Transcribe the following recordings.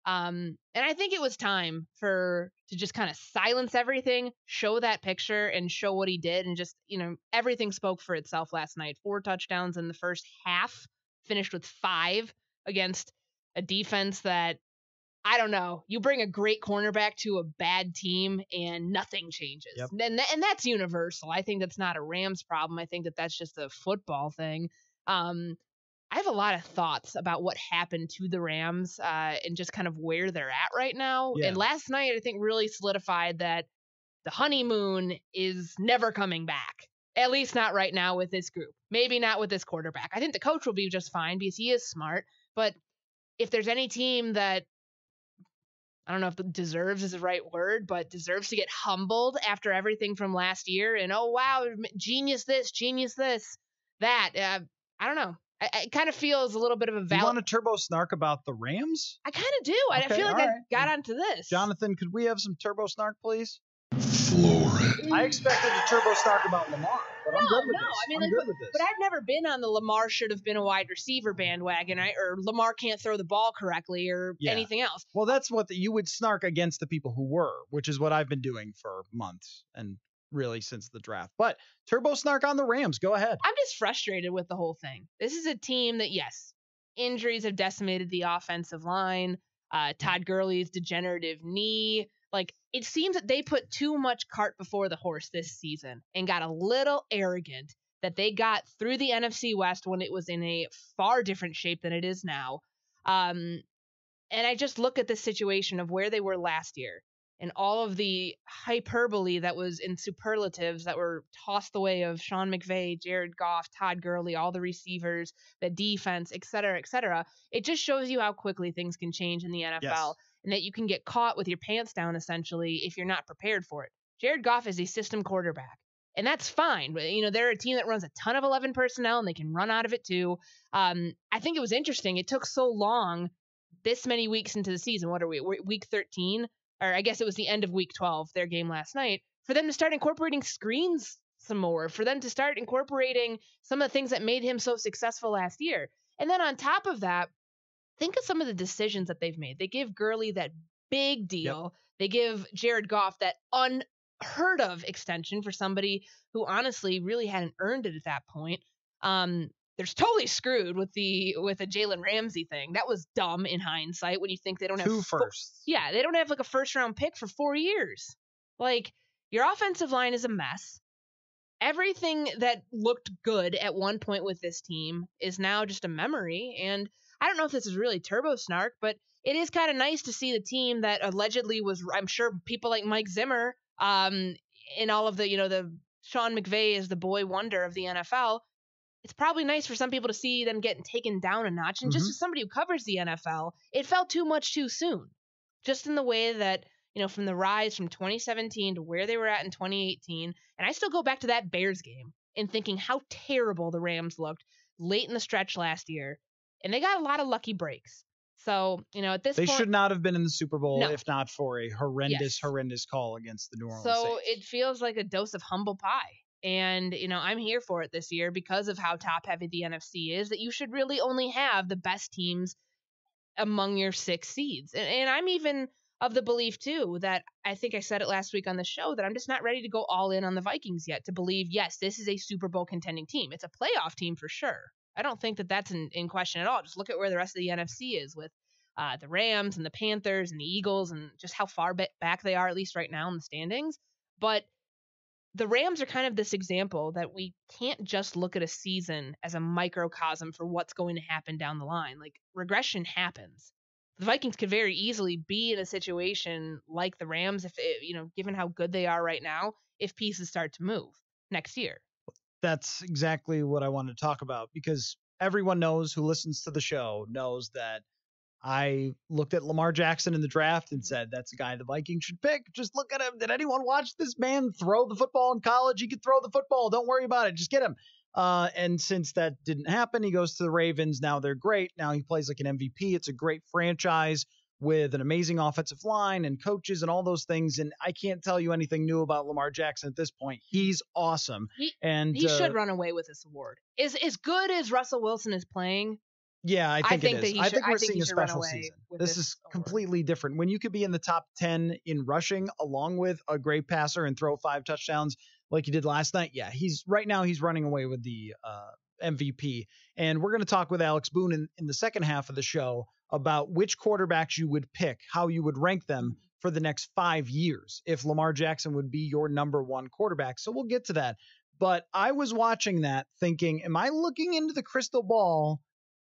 And I think it was time to just kind of silence everything, show that picture and show what he did. And just, everything spoke for itself last night. 4 touchdowns in the first half, finished with 5 against a defense that, I don't know. You bring a great cornerback to a bad team and nothing changes. Yep. And that's universal. I think that's not a Rams problem. I think that's just a football thing. I have a lot of thoughts about what happened to the Rams and just kind of where they're at right now. Yeah. And last night, I think really solidified that the honeymoon is never coming back. At least not right now with this group. Maybe not with this quarterback. I think the coach will be just fine because he is smart. But if there's any team that, I don't know if deserves is the right word, but deserves to get humbled after everything from last year and, oh, wow, genius this, that. I don't know. It kind of feels a little bit of a valid. You want a turbo snark about the Rams? I kind of do. I feel like I got onto this. Jonathan, could we have some turbo snark, please? Florid. I expected a turbo snark about Lamar, but I'm good with this. I mean, I'm good with this. But I've never been on the Lamar should have been a wide receiver bandwagon, or Lamar can't throw the ball correctly, or anything else. Well, that's what you would snark against the people who were, which is what I've been doing for months and really since the draft. But turbo snark on the Rams. Go ahead. I'm just frustrated with the whole thing. This is a team that, yes, injuries have decimated the offensive line. Todd Gurley's degenerative knee. Like, it seems that they put too much cart before the horse this season and got a little arrogant that they got through the NFC West when it was in a far different shape than it is now. And I just look at the situation of where they were last year and all of the hyperbole that was in superlatives that were tossed the way of Sean McVay, Jared Goff, Todd Gurley, all the receivers, the defense, et cetera, et cetera. It just shows you how quickly things can change in the NFL. Yes. And that you can get caught with your pants down, essentially, if you're not prepared for it. Jared Goff is a system quarterback, and that's fine. But, they're a team that runs a ton of 11 personnel, and they can run out of it too. I think it was interesting. It took so long, this many weeks into the season. What are we? We're week 13? Or I guess it was the end of week 12, their game last night, for them to start incorporating screens some more, for them to start incorporating some of the things that made him so successful last year. And then on top of that, think of some of the decisions that they've made. They give Gurley that big deal. Yep. They give Jared Goff that unheard of extension for somebody who honestly really hadn't earned it at that point. They're totally screwed with a Jalen Ramsey thing. That was dumb in hindsight when you think they don't have 2 firsts. Yeah, they don't have like a first round pick for 4 years. Like, your offensive line is a mess. Everything that looked good at one point with this team is now just a memory. And I don't know if this is really turbo snark, but it is kind of nice to see the team that allegedly was, I'm sure people like Mike Zimmer, in all of the, the Sean McVay is the boy wonder of the NFL. It's probably nice for some people to see them getting taken down a notch. And just as somebody who covers the NFL, it felt too much too soon. Just in the way that, from the rise from 2017 to where they were at in 2018. And I still go back to that Bears game and thinking how terrible the Rams looked late in the stretch last year. And they got a lot of lucky breaks. So, at this point, they should not have been in the Super Bowl if not for a horrendous call against the New Orleans Saints. So it feels like a dose of humble pie. And, I'm here for it this year because of how top-heavy the NFC is, that you should really only have the best teams among your 6 seeds. And I'm even of the belief, too, that I think I said it last week on the show, that I'm just not ready to go all in on the Vikings yet to believe, yes, this is a Super Bowl contending team. It's a playoff team for sure. I don't think that that's in question at all. Just look at where the rest of the NFC is with the Rams and the Panthers and the Eagles and just how far back they are, at least right now in the standings. But the Rams are kind of this example that we can't just look at a season as a microcosm for what's going to happen down the line. Like, regression happens. The Vikings could very easily be in a situation like the Rams, if given how good they are right now, if pieces start to move next year. That's exactly what I wanted to talk about, because everyone knows who listens to the show knows that I looked at Lamar Jackson in the draft and said, that's a guy the Vikings should pick. Just look at him. Did anyone watch this man throw the football in college? He could throw the football. Don't worry about it. Just get him. And since that didn't happen, he goes to the Ravens. Now they're great. Now he plays like an MVP. It's a great franchise with an amazing offensive line and coaches and all those things. And I can't tell you anything new about Lamar Jackson at this point. He's awesome. He should run away with this award. As good as Russell Wilson is playing, Yeah, I think it that is. he I should. think I we're think he seeing a should run special away season. with This is award. completely different. When you could be in the top 10 in rushing along with a great passer and throw 5 touchdowns like you did last night, yeah, he's running away with the MVP. And we're going to talk with Alex Boone in the second half of the show about which quarterbacks you would pick, how you would rank them for the next 5 years if Lamar Jackson would be your number one quarterback. So we'll get to that. But I was watching that thinking, am I looking into the crystal ball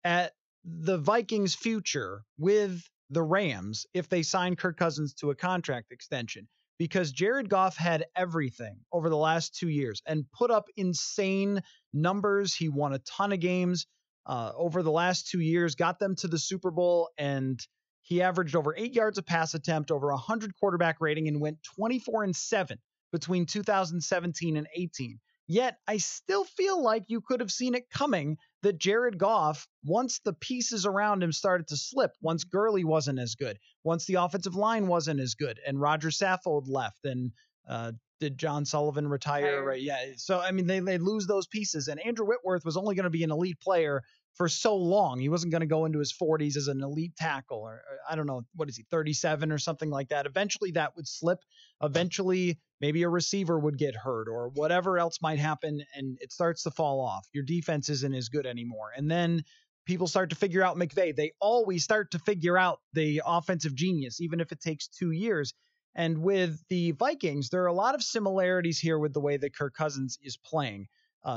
at the Vikings' future with the Rams if they sign Kirk Cousins to a contract extension? Because Jared Goff had everything over the last 2 years and put up insane numbers. He won a ton of games over the last 2 years, got them to the Super Bowl, and he averaged over 8 yards a pass attempt, over 100 quarterback rating, and went 24-7 between 2017 and 18. Yet I still feel like you could have seen it coming that Jared Goff, once the pieces around him started to slip, once Gurley wasn't as good, once the offensive line wasn't as good, and Roger Saffold left, and did John Sullivan retire? Right. Yeah. So, I mean, they lose those pieces. And Andrew Whitworth was only going to be an elite player for so long. He wasn't going to go into his 40s as an elite tackle, or I don't know, what is he, 37 or something like that. Eventually that would slip. Eventually maybe a receiver would get hurt or whatever else might happen, and it starts to fall off. Your defense isn't as good anymore. And then people start to figure out McVay. They always start to figure out the offensive genius, even if it takes 2 years. And with the Vikings, there are a lot of similarities here with the way that Kirk Cousins is playing.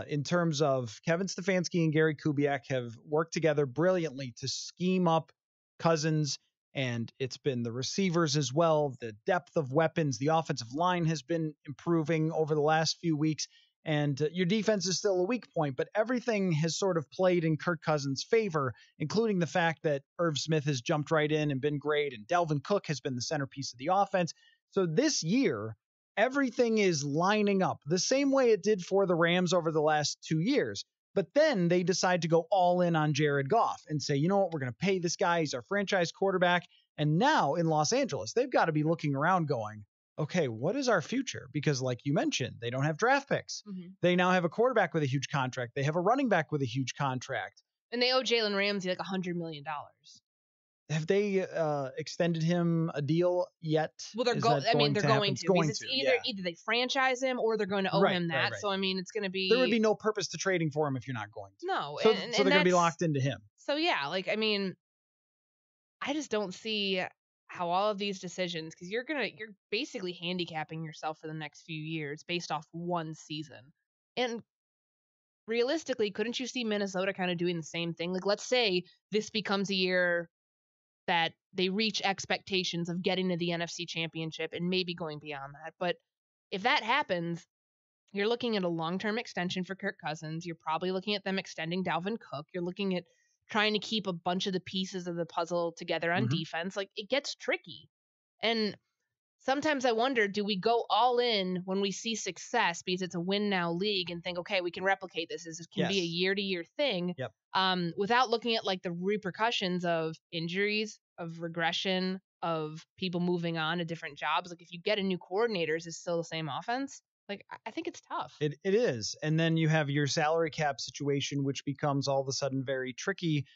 In terms of Kevin Stefanski and Gary Kubiak have worked together brilliantly to scheme up Cousins, and it's been the receivers as well, the depth of weapons. The offensive line has been improving over the last few weeks, and your defense is still a weak point, but everything has sort of played in Kirk Cousins' favor, including the fact that Irv Smith has jumped right in and been great, and Delvin Cook has been the centerpiece of the offense. So this year, everything is lining up the same way it did for the Rams over the last 2 years. But then they decide to go all in on Jared Goff and say, you know what, we're going to pay this guy. He's our franchise quarterback. And now in Los Angeles, they've got to be looking around going, okay, what is our future? Because like you mentioned, they don't have draft picks. Mm-hmm. They now have a quarterback with a huge contract. They have a running back with a huge contract. And they owe Jalen Ramsey like $100 million. Have they extended him a deal yet? Well, they're going to. Either they franchise him or they're going to owe him that. Right. So, I mean, it's going to be... There would be no purpose to trading for him if you're not going to. No. So they're going to be locked into him. So, yeah, like, I mean, I just don't see how all of these decisions, because you're basically handicapping yourself for the next few years based off one season. And realistically, couldn't you see Minnesota kind of doing the same thing? Like, let's say this becomes a year that they reach expectations of getting to the NFC Championship and maybe going beyond that. But if that happens, you're looking at a long-term extension for Kirk Cousins. You're probably looking at them extending Dalvin Cook. You're looking at trying to keep a bunch of the pieces of the puzzle together on defense. Like, it gets tricky. And sometimes I wonder, do we go all in when we see success because it's a win now league and think, okay, we can replicate this. This can be a year-to-year thing. Yep. Without looking at like the repercussions of injuries, of regression, of people moving on to different jobs. Like if you get a new coordinator, is it still the same offense? Like, I think it's tough. It is. And then you have your salary cap situation, which becomes all of a sudden very tricky.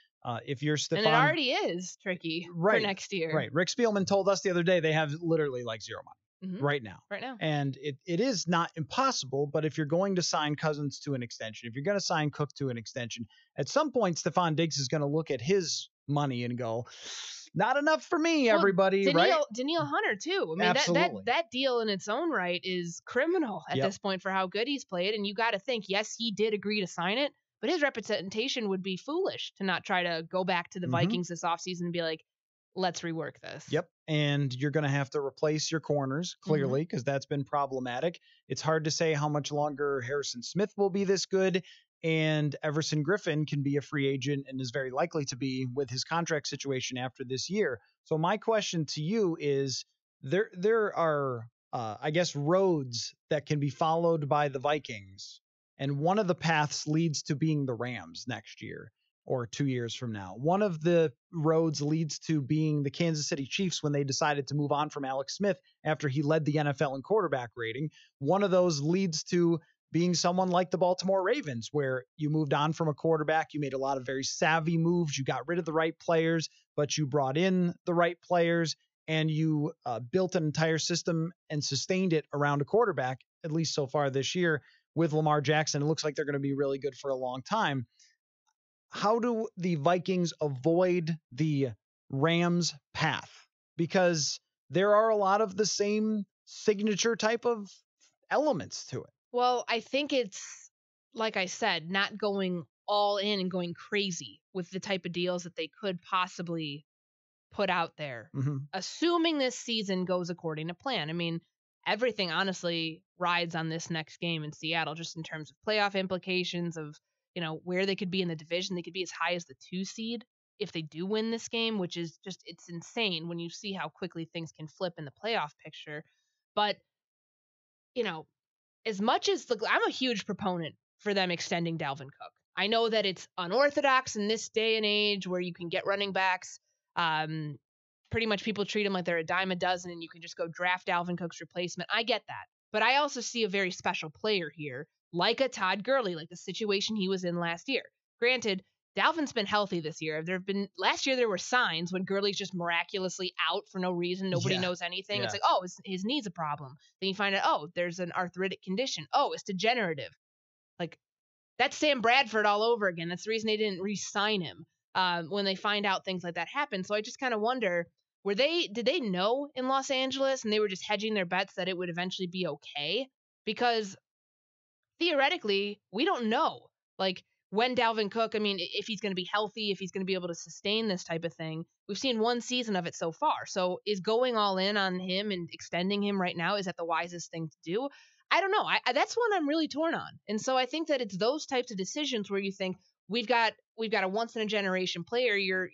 If you're Stephon... And it already is tricky for next year. Right. Rick Spielman told us the other day they have literally like zero money right now. Right now. And it is not impossible, but if you're going to sign Cousins to an extension, if you're going to sign Cook to an extension, at some point Stephon Diggs is going to look at his money and go, not enough for me, everybody, right? Danielle Hunter, too. I mean, Absolutely. that deal in its own right is criminal at this point for how good he's played. And you got to think, yes, he did agree to sign it, but his representation would be foolish to not try to go back to the Vikings this offseason and be like, let's rework this. Yep. And you're going to have to replace your corners, clearly, because that's been problematic. It's hard to say how much longer Harrison Smith will be this good. And Everson Griffin can be a free agent and is very likely to be with his contract situation after this year. So my question to you is, there are, I guess, roads that can be followed by the Vikings. And one of the paths leads to being the Rams next year or 2 years from now. One of the roads leads to being the Kansas City Chiefs when they decided to move on from Alex Smith after he led the NFL in quarterback rating. One of those leads to being someone like the Baltimore Ravens, where you moved on from a quarterback, you made a lot of very savvy moves, you got rid of the right players, but you brought in the right players, and you built an entire system and sustained it around a quarterback, at least so far this year with Lamar Jackson. It looks like they're going to be really good for a long time. How do the Vikings avoid the Rams path? Because there are a lot of the same signature type of elements to it. Well, I think it's, like I said, not going all in and going crazy with the type of deals that they could possibly put out there. Mm-hmm. Assuming this season goes according to plan. I mean, everything honestly rides on this next game in Seattle, just in terms of playoff implications of, where they could be in the division. They could be as high as the 2 seed if they do win this game, which is just, it's insane when you see how quickly things can flip in the playoff picture. But, as much as I'm a huge proponent for them extending Dalvin Cook. I know that it's unorthodox in this day and age where you can get running backs. Pretty much people treat them like they're a dime a dozen and you can just go draft Dalvin Cook's replacement. I get that. But I also see a very special player here, like a Todd Gurley, like the situation he was in last year. Granted, Dalvin's been healthy this year. Last year there were signs when Gurley's just miraculously out for no reason. Nobody knows anything. Yeah. It's like, oh, his knee's a problem. Then you find out, oh, there's an arthritic condition. Oh, it's degenerative. Like, that's Sam Bradford all over again. That's the reason they didn't re-sign him when they find out things like that happen. So I just kind of wonder, did they know in Los Angeles and they were just hedging their bets that it would eventually be okay? Because theoretically, we don't know. Like, when Dalvin Cook, I mean, if he's going to be healthy, if he's going to be able to sustain this type of thing, we've seen one season of it so far. So is going all in on him and extending him right now, is that the wisest thing to do? I don't know. That's one I'm really torn on. And so I think that it's those types of decisions where you think we've got a once in a generation player. You're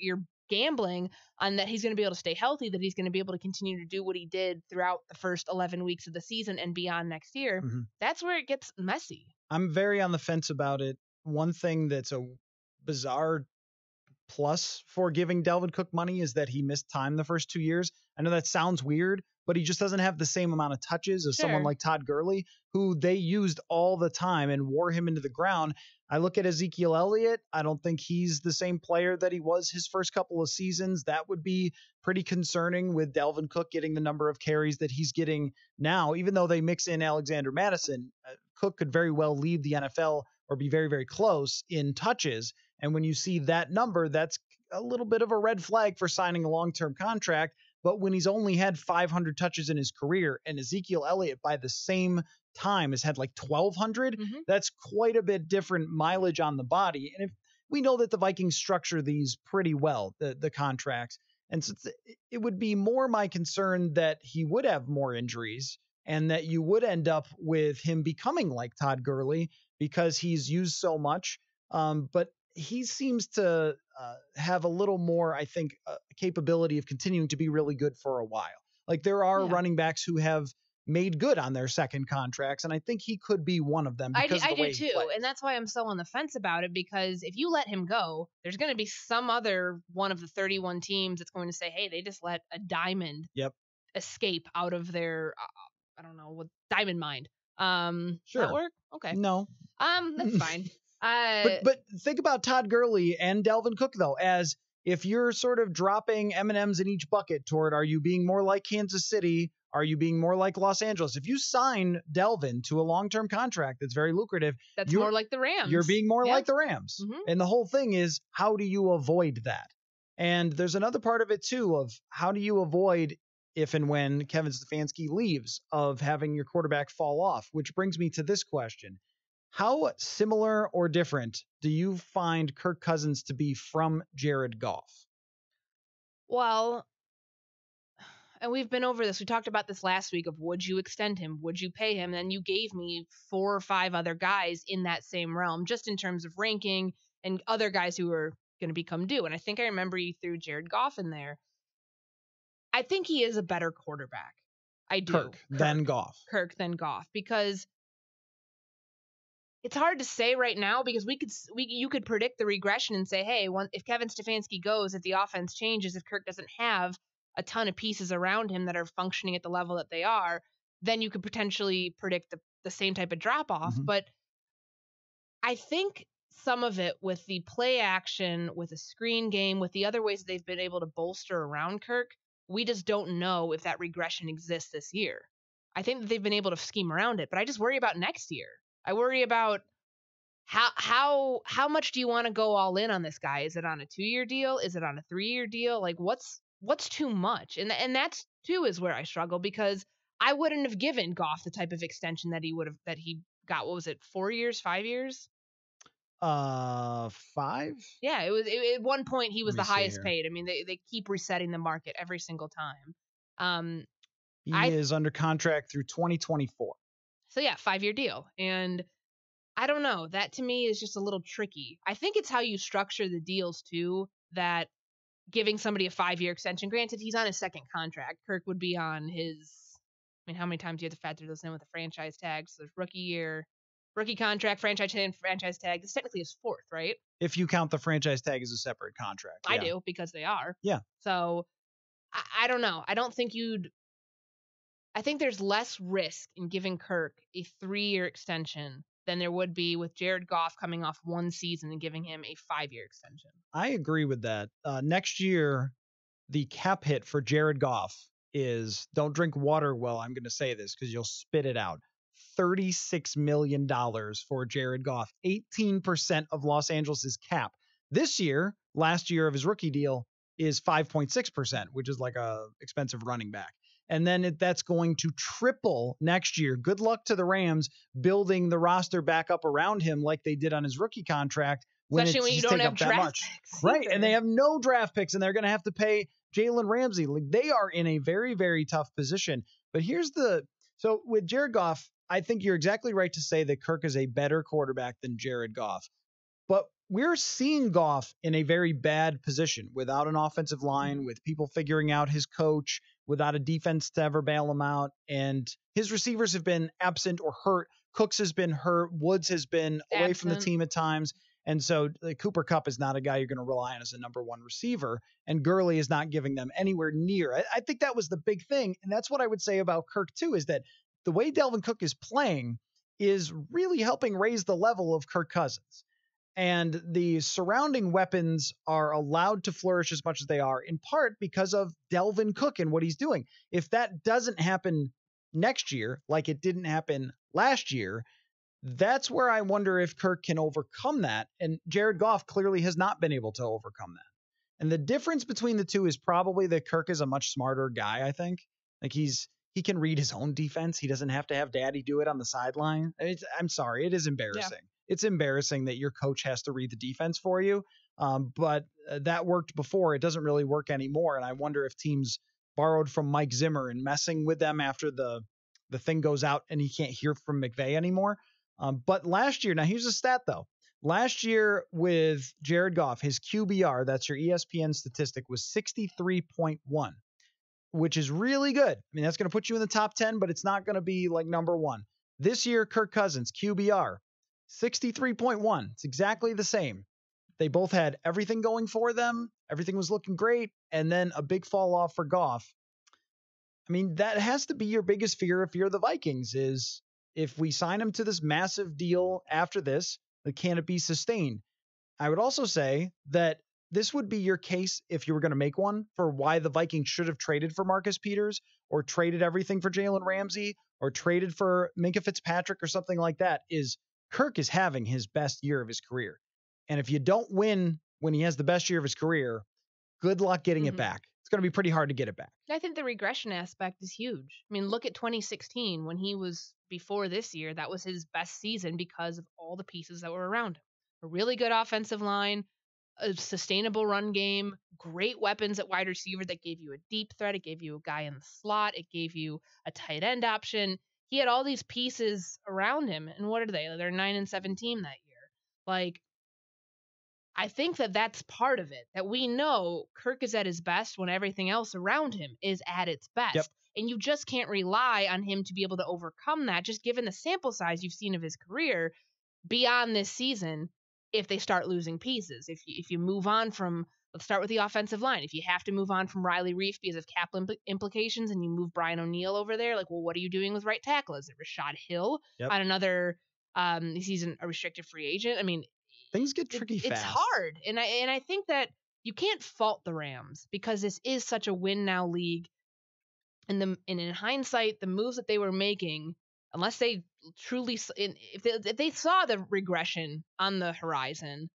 gambling on that he's going to be able to stay healthy, that he's going to be able to continue to do what he did throughout the first 11 weeks of the season and beyond next year. Mm-hmm. That's where it gets messy. I'm very on the fence about it. One thing that's a bizarre plus for giving Dalvin Cook money is that he missed time the first 2 years. I know that sounds weird, but he just doesn't have the same amount of touches as someone like Todd Gurley, who they used all the time and wore him into the ground. I look at Ezekiel Elliott. I don't think he's the same player that he was his first couple of seasons. That would be pretty concerning with Dalvin Cook getting the number of carries that he's getting now. Even though they mix in Alexander Mattison, Cook could very well lead the NFL or be very, very close in touches. And when you see that number, that's a little bit of a red flag for signing a long-term contract. But when he's only had 500 touches in his career, and Ezekiel Elliott by the same time has had like 1,200, that's quite a bit different mileage on the body. And if we know that the Vikings structure these pretty well, the contracts, and so it would be more my concern that he would have more injuries and that you would end up with him becoming like Todd Gurley because he's used so much. But he seems to have a little more, I think, capability of continuing to be really good for a while. Like there are running backs who have made good on their second contracts, and I think he could be one of them. Because I do too, and that's why I'm so on the fence about it, because if you let him go, there's going to be some other one of the 31 teams that's going to say, hey, they just let a diamond escape out of their, I don't know, what diamond mine. Sure. That work? Okay. No. That's fine. But think about Todd Gurley and Dalvin Cook, though, as if you're sort of dropping M&Ms in each bucket toward, are you being more like Kansas City? Are you being more like Los Angeles? If you sign Dalvin to a long-term contract that's very lucrative, that's more like the Rams. You're being more like the Rams. Mm-hmm. And the whole thing is, how do you avoid that? And there's another part of it, too, of how do you avoid, if and when Kevin Stefanski leaves, of having your quarterback fall off, which brings me to this question. How similar or different do you find Kirk Cousins to be from Jared Goff? Well, and we've been over this. We talked about this last week of would you extend him? Would you pay him? And you gave me 4 or 5 other guys in that same realm, just in terms of ranking and other guys who are going to become due. And I think I remember you threw Jared Goff in there. I think he is a better quarterback. I do. Kirk than Goff. Kirk than Goff, because it's hard to say right now, because you could predict the regression and say, hey, if Kevin Stefanski goes, if the offense changes, if Kirk doesn't have a ton of pieces around him that are functioning at the level that they are, then you could potentially predict the same type of drop off. Mhm. But I think some of it with the play action, with the screen game, with the other ways they've been able to bolster around Kirk, we just don't know if that regression exists this year. I think that they've been able to scheme around it, but I just worry about next year. I worry about how much do you want to go all in on this guy? Is it on a 2-year deal? Is it on a 3-year deal? Like what's too much? And that's too is where I struggle, because I wouldn't have given Goff the type of extension that he got. What was it? 4 years, 5 years? 5. Yeah, at one point he was Let the me see highest here. paid. I mean, they keep resetting the market every single time. Um, He is under contract through 2024. So yeah, 5-year deal. And I don't know. That to me is just a little tricky. I think it's how you structure the deals too, that giving somebody a 5-year extension, granted he's on his second contract. Kirk would be on his, I mean, how many times do you have to factor those in with the franchise tags? So there's rookie year, rookie contract, franchise tag. This technically is 4th, right? If you count the franchise tag as a separate contract. I do, because they are. Yeah. So I don't know. I think there's less risk in giving Kirk a 3-year extension than there would be with Jared Goff coming off one season and giving him a 5-year extension. I agree with that. Next year, the cap hit for Jared Goff is, don't drink water while I'm going to say this because you'll spit it out, $36 million for Jared Goff, 18% of Los Angeles' cap. This year, last year of his rookie deal, is 5.6%, which is like a expensive running back. And then that's going to triple next year. Good luck to the Rams building the roster back up around him like they did on his rookie contract. Especially when you don't have draft picks. Right, and they have no draft picks, and they're going to have to pay Jalen Ramsey. Like, they are in a very, very tough position. But so with Jared Goff, I think you're exactly right to say that Kirk is a better quarterback than Jared Goff. But we're seeing Goff in a very bad position without an offensive line, with people figuring out his coach, without a defense to ever bail him out. And his receivers have been absent or hurt. Cooks has been hurt. Woods has been away from the team at times. And so Cooper Kupp is not a guy you're going to rely on as a number one receiver. And Gurley is not giving them anywhere near. I think that was the big thing. And that's what I would say about Kirk, too, is that the way Dalvin Cook is playing is really helping raise the level of Kirk Cousins. And the surrounding weapons are allowed to flourish as much as they are, in part because of Dalvin Cook and what he's doing. If that doesn't happen next year, like it didn't happen last year, that's where I wonder if Kirk can overcome that. And Jared Goff clearly has not been able to overcome that. And the difference between the two is probably that Kirk is a much smarter guy, I think. Like he can read his own defense. He doesn't have to have daddy do it on the sideline. I'm sorry, it is embarrassing. Yeah. It's embarrassing that your coach has to read the defense for you. But that worked before. It doesn't really work anymore. And I wonder if teams borrowed from Mike Zimmer and messing with them after the thing goes out and he can't hear from McVay anymore. But last year, now here's a stat though. Last year with Jared Goff, his QBR, that's your ESPN statistic, was 63.1, which is really good. I mean, that's going to put you in the top 10, but it's not going to be like number one. This year, Kirk Cousins, QBR, 63.1. It's exactly the same. They both had everything going for them. Everything was looking great. And then a big fall off for Goff. I mean, that has to be your biggest fear if you're the Vikings, is if we sign him to this massive deal after this, can it be sustained? I would also say that this would be your case, if you were going to make one, for why the Vikings should have traded for Marcus Peters, or traded everything for Jalen Ramsey, or traded for Minkah Fitzpatrick or something like that, is Kirk is having his best year of his career. And if you don't win when he has the best year of his career, good luck getting it back. It's going to be pretty hard to get it back. I think the regression aspect is huge. I mean, look at 2016 when he was before this year. That was his best season because of all the pieces that were around him. A really good offensive line, a sustainable run game, great weapons at wide receiver that gave you a deep threat. It gave you a guy in the slot. It gave you a tight end option. He had all these pieces around him. And what are they? They're 9-7 team that year. Like, I think that that's part of it, that we know Kirk is at his best when everything else around him is at its best. Yep. And you just can't rely on him to be able to overcome that, just given the sample size you've seen of his career beyond this season. If they start losing pieces, if you move on from Let's start with the offensive line. If you have to move on from Riley Reef because of cap implications and you move Brian O'Neill over there, like, well, what are you doing with right tackle? Is it Rashad Hill on another he's a restricted free agent? I mean, things get tricky fast. It's hard. And I think that you can't fault the Rams because this is such a win now league. And in hindsight, the moves that they were making, unless they truly, if they saw the regression on the horizon,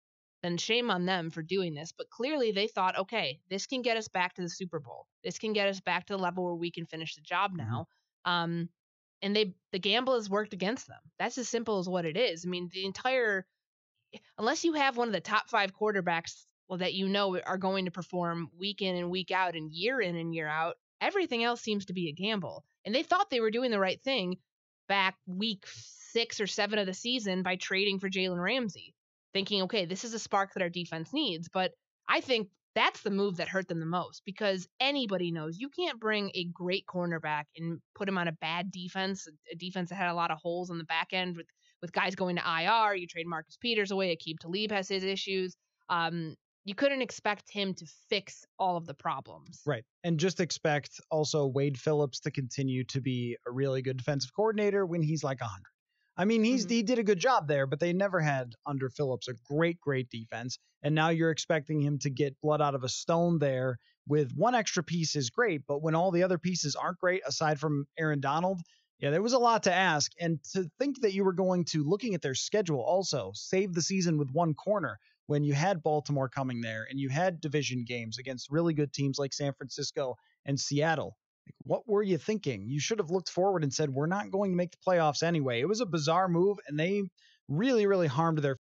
then shame on them for doing this. But clearly they thought, okay, this can get us back to the Super Bowl. This can get us back to the level where we can finish the job now. And the gamble has worked against them. That's as simple as what it is. I mean, unless you have one of the top 5 quarterbacks that are going to perform week in and week out and year out, everything else seems to be a gamble. And they thought they were doing the right thing back week 6 or 7 of the season by trading for Jalen Ramsey, thinking, okay, this is a spark that our defense needs. But I think that's the move that hurt them the most, because anybody knows you can't bring a great cornerback and put him on a bad defense, a defense that had a lot of holes on the back end with guys going to IR. You trade Marcus Peters away. Aqib Talib has his issues. You couldn't expect him to fix all of the problems. Right. And just expect also Wade Phillips to continue to be a really good defensive coordinator when he's like 100. I mean, he did a good job there, but they never had under Phillips a great defense. And now you're expecting him to get blood out of a stone there with one extra piece is great. But when all the other pieces aren't great, aside from Aaron Donald, yeah, there was a lot to ask. And to think that you were going to, looking at their schedule also, save the season with one corner when you had Baltimore coming there and you had division games against really good teams like San Francisco and Seattle. Like, what were you thinking? You should have looked forward and said, we're not going to make the playoffs anyway. It was a bizarre move, and they really, really harmed their